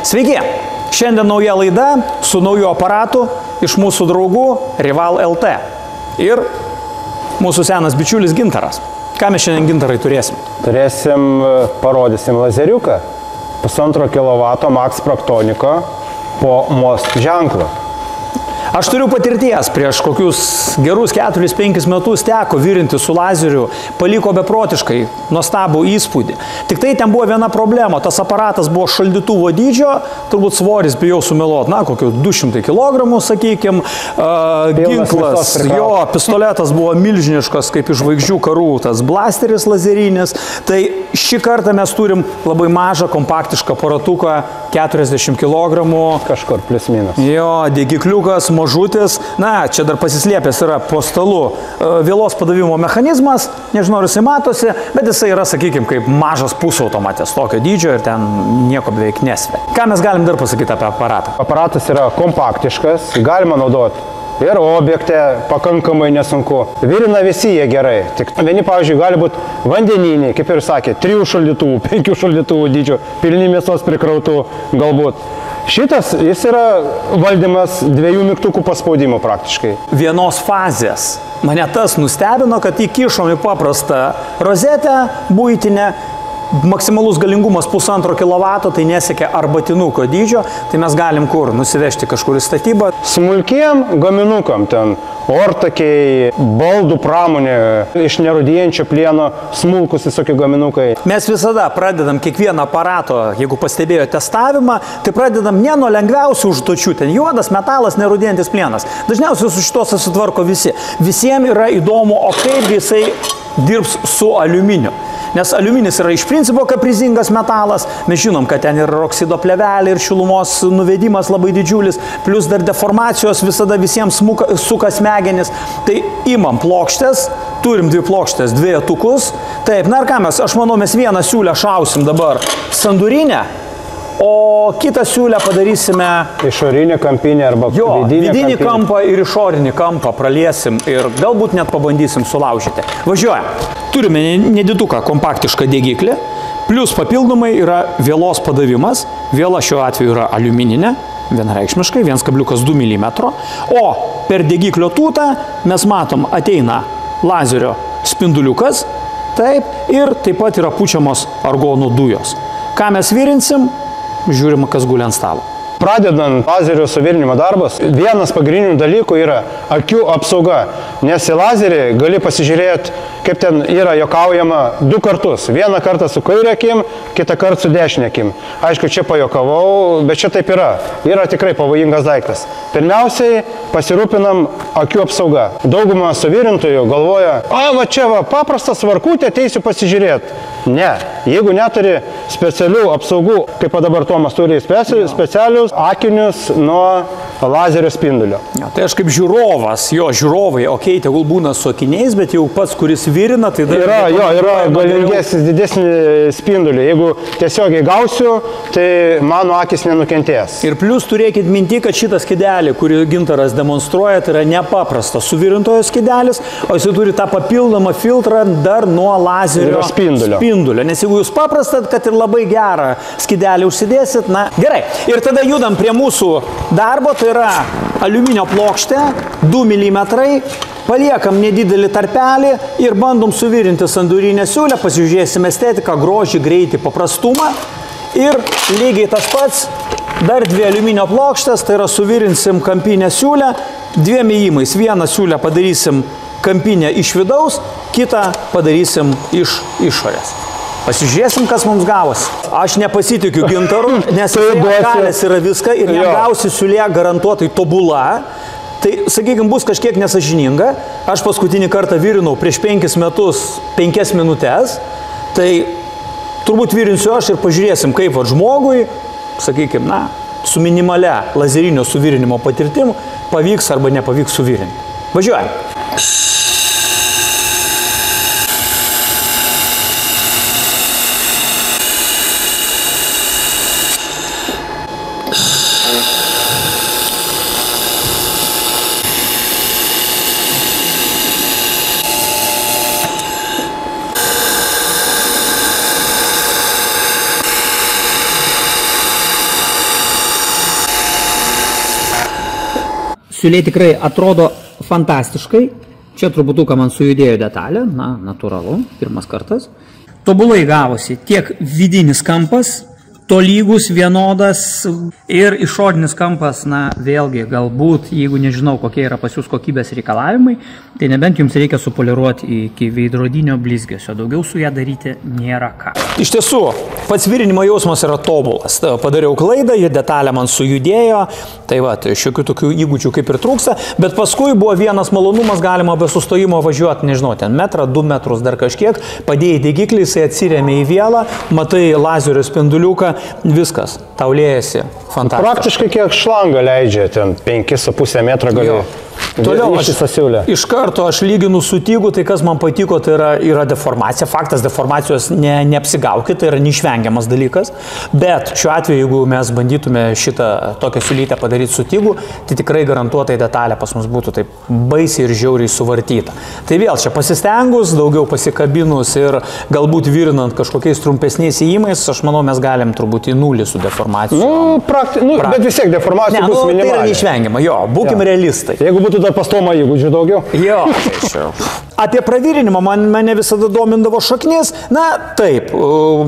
Sveiki! Šiandien nauja laida su nauju aparatu iš mūsų draugų Rival LT ir mūsų senas bičiulis Gintaras. Ką mes šiandien, Gintarai, turėsim? Parodysim lazeriuką 1,5 kW Max Praktoniko po MOST ženklu. Aš turiu patirties, prieš kokius gerus 4-5 metus teko virinti su lazeriu, paliko beprotiškai nuostabų įspūdį. Tik tai ten buvo viena problema, tas aparatas buvo šaldytuvo dydžio, turbūt svoris, bijau sumeluoti, na, kokiu 200 kg, sakykime, ginklas, jo, pistoletas buvo milžiniškas, kaip iš žvaigždžių karų, tas blasteris lazerinis. Tai šį kartą mes turim labai mažą, kompaktišką aparatuką, 40 kg. Kažkur plius minus. Jo, degikliukas, mažutis, na, čia dar pasislėpęs yra po stalu vėlos padavimo mechanizmas, nežinau, ar jisai matosi, bet jisai yra, sakykime, kaip mažas pusautomatis, tokio dydžio ir ten nieko beveik nesveria. Ką mes galim dar pasakyti apie aparatą? Aparatas yra kompaktiškas, galima naudoti ir objekte pakankamai nesunku. Virina visi jie gerai, tik vieni, pavyzdžiui, gali būti vandeniniai, kaip ir sakė, 3 šaldytuvų, 5 šaldytuvų dydžio, pilni mėsos prikrautų galbūt. Šitas, jis yra valdymas 2 mygtukų paspaudimų praktiškai. Vienos fazės. Mane tas nustebino, kad įkišom į paprastą rozetę buitinę. Maksimalus galingumas 1,5 kW, tai nesiekia arbatinuko dydžio, tai mes galim kur nusivežti kažkur į statybą. Smulkiem gaminukam ten ortakiai, baldų pramonė, iš nerūdijančio plieno, smulkus visokie gaminukai. Mes visada pradedam kiekvieną aparato, jeigu pastebėjo testavimą, tai pradedam ne nuo lengviausių užduočių, ten juodas metalas, nerūdijantis plienas. Dažniausiai su šitos susitvarko visi. Visiems yra įdomu, o kaip jisai dirbs su aliuminiu. Nes aliuminis yra iš principo kaprizingas metalas, mes žinom, kad ten yra oksido plėvelė ir šilumos nuvedimas labai didžiulis, plus dar deformacijos visada visiems suka smegenis. Tai imam plokštės, turim 2 plokštės, 2 atukus. Taip, na ir ką mes, aš manau, mes vieną siūlę šausim dabar sandurinę, o kitą siūlę padarysime išorinį kampinį arba vidinį kampą ir išorinį kampą praliesim ir galbūt net pabandysim sulaužyti. Važiuojam. Turime nediduką kompaktišką degiklį, plus papildomai yra vėlos padavimas. Vėla šiuo atveju yra aliumininė, vienareikšmiškai, 1,2 mm. O per degiklio tūtą mes matom, ateina lazerio spinduliukas, taip, ir taip pat yra pučiamos argonų dujos. Ką mes virinsim? Žiūrima, kas guli ant stalo. Pradedant lazerio suvirinimo darbus, vienas pagrindinių dalykų yra akių apsauga, nes į lazerį gali pasižiūrėti, kaip ten yra juokaujama 2 kartus. Vieną kartą su kairė akim, kitą kartą su dešinė akim. Aišku, čia pajokavau, bet čia taip yra. Yra tikrai pavojingas daiktas. Pirmiausiai pasirūpinam akių apsauga. Dauguma suvirintojų galvoja, va čia va, paprastas varkutė, ateisiu pasižiūrėti. Ne, jeigu neturi specialių apsaugų, kaip dabar Tomas turi specialius akinius nuo lazerio spindulio. Tai aš kaip žiūrovas, žiūrovai, tegul būna su akiniais, bet jau pats, kuris virina, tai dar... Yra galingesnis, didesnį spindulį. Jeigu tiesiogiai gausiu, tai mano akis nenukentės. Ir plus turėkit minti, kad šitas skydelį, kurį Gintaras demonstruoja, tai yra nepaprastas suvirintojo skydelis, o jis turi tą papildomą filtrą dar nuo lazerio spindulio. Nes jeigu jūs paprastat, kad ir labai gerą skydelį užsidėsit, na gerai. Ir tada judam prie mūsų darbo, tai yra aliuminio plokštė, 2 mm, paliekam nedidelį tarpelį ir bandom suvirinti sandurinę siūlę, pasižiūrėsim estetiką, grožį, greitį, paprastumą. Ir lygiai tas pats, dar 2 aliuminio plokštės, tai yra suvirinsim kampinę siūlę 2 ėjimais. Vieną siūlę padarysim kampinę iš vidaus, kitą padarysim iš išorės. Pasižiūrėsim, kas mums gavosi. Aš nepasitikiu Gintaru, nes galės yra viską ir jam gausi siūlė garantuotai tobula. Tai, sakykime, bus kažkiek nesažininga. Aš paskutinį kartą virinau prieš 5 metus 5 minutės. Tai turbūt virinsiu aš ir pažiūrėsim, kaip žmogui, sakykime, na, su minimalia lazerinio suvirinimo patirtimu pavyks arba nepavyks suvirinti. Važiuojam. Siūlė tikrai atrodo fantastiškai. Čia truputuką man sujudėjo detalė, na, natūralu, pirmas kartas. Tobulai gavosi tiek vidinis kampas, tolygus, vienodas ir išorinis kampas, na, vėlgi, galbūt, jeigu nežinau, kokie yra pas jūs kokybės reikalavimai, tai nebent jums reikia supoliruoti iki veidrodinio blizgesio, daugiau su ją daryti nėra ką. Iš tiesų, pats virinimo jausmas yra tobulas. Padariau klaidą, jie detalė man sujudėjo, tai va, tai šiokių tokių įgūdžių kaip ir trūksta, bet paskui buvo vienas malonumas, galima be sustojimo važiuoti, nežinau, ten metrą, 2 metrus dar kažkiek, padėjai degiklį, jisai atsirėmė į vielą, matai lazerio spinduliuką, viskas, tau liejasi, fantastiška. Praktiškai kiek šlanga leidžia, ten 5,5 metrą gali. Toliau iš karto aš lyginu su Tigu, tai kas man patiko, tai yra deformacija. Faktas, deformacijos neapsigaukit, tai yra neišvengiamas dalykas. Bet šiuo atveju, jeigu mes bandytume šitą tokią siulytę padaryti su Tigu, tai tikrai garantuotai detalė pas mus būtų taip baisiai ir žiauriai suvartyta. Tai vėl čia pasistengus, daugiau pasikabinus ir galbūt virinant kažkokiais trumpesniais įėjimais, aš manau, mes galim turbūt į nulį su deformacijom. Bet vis tiek deformacija bus minimaliai. Tai yra neišvengiama, jo, būkim realistai. Jeigu būtų dar pastomą įgūdžių daugiau. Jo, apie pravirinimą mane visada domindavo šaknis. Na, taip,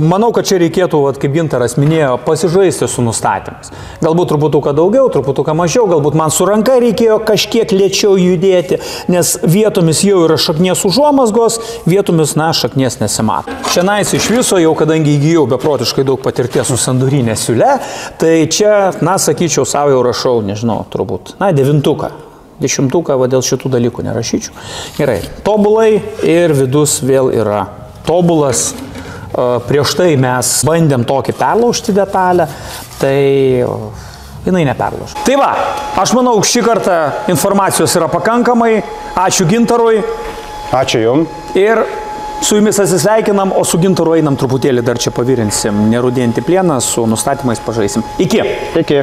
manau, kad čia reikėtų, kaip Gintaras minėjo, pasižaisti su nustatymais. Galbūt truputuką daugiau, truputuką mažiau, galbūt man su ranka reikėjo kažkiek lėčiau judėti, nes vietomis jau yra šaknies užuomazgos, vietomis, na, šaknies nesimato. Šiandien iš viso, jau kadangi įgijau beprotiškai daug patirties su sandurinė siūle, tai čia, na, sakyčiau, savo jau rašau, nežinau, turbūt, na, 9. 10, va dėl šitų dalykų nerašyčiau. Gerai, tobulai ir vidus vėl yra tobulas. Prieš tai mes bandėm tokį perlaužti detalę, tai jinai neperlaužta. Tai va, aš manau, šį kartą informacijos yra pakankamai. Ačiū Gintarui. Ačiū jum. Ir su jumis atsisveikinam, o su Gintaru einam truputėlį dar čia pavirinsim nerudėjantį plieną, su nustatymais pažaisim. Iki. Iki.